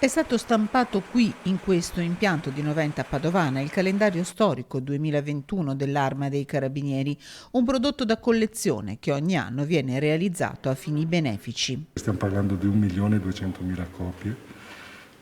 È stato stampato qui, in questo impianto di Noventa Padovana, il calendario storico 2021 dell'Arma dei Carabinieri, un prodotto da collezione che ogni anno viene realizzato a fini benefici. Stiamo parlando di 1.200.000 copie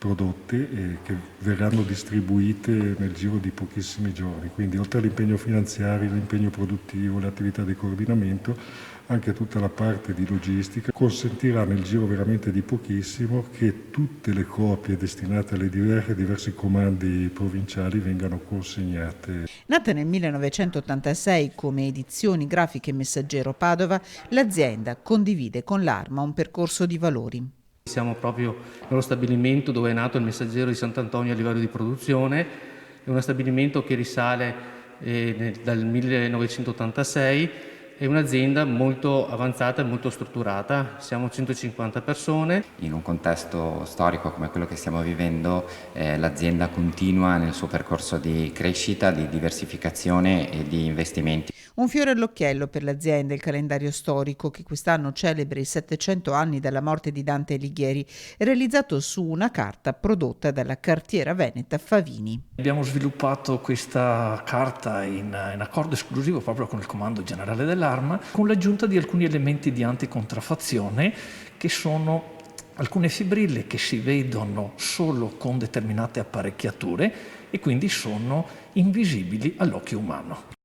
prodotte e che verranno distribuite nel giro di pochissimi giorni. Quindi oltre all'impegno finanziario, l'impegno produttivo, le attività di coordinamento, anche tutta la parte di logistica consentirà nel giro veramente di pochissimo che tutte le copie destinate alle diversi comandi provinciali vengano consegnate. Nata nel 1986 come Edizioni Grafiche Messaggero Padova, l'azienda condivide con l'Arma un percorso di valori. Siamo proprio nello stabilimento dove è nato il Messaggero di Sant'Antonio a livello di produzione, è uno stabilimento che risale dal 1986, è un'azienda molto avanzata e molto strutturata, siamo 150 persone. In un contesto storico come quello che stiamo vivendo, l'azienda continua nel suo percorso di crescita, di diversificazione e di investimenti. Un fiore all'occhiello per l'azienda, il calendario storico che quest'anno celebra i 700 anni dalla morte di Dante Alighieri, realizzato su una carta prodotta dalla cartiera veneta Favini. Abbiamo sviluppato questa carta in accordo esclusivo proprio con il Comando Generale dell'Arma, con l'aggiunta di alcuni elementi di anticontraffazione che sono alcune fibrille che si vedono solo con determinate apparecchiature e quindi sono invisibili all'occhio umano.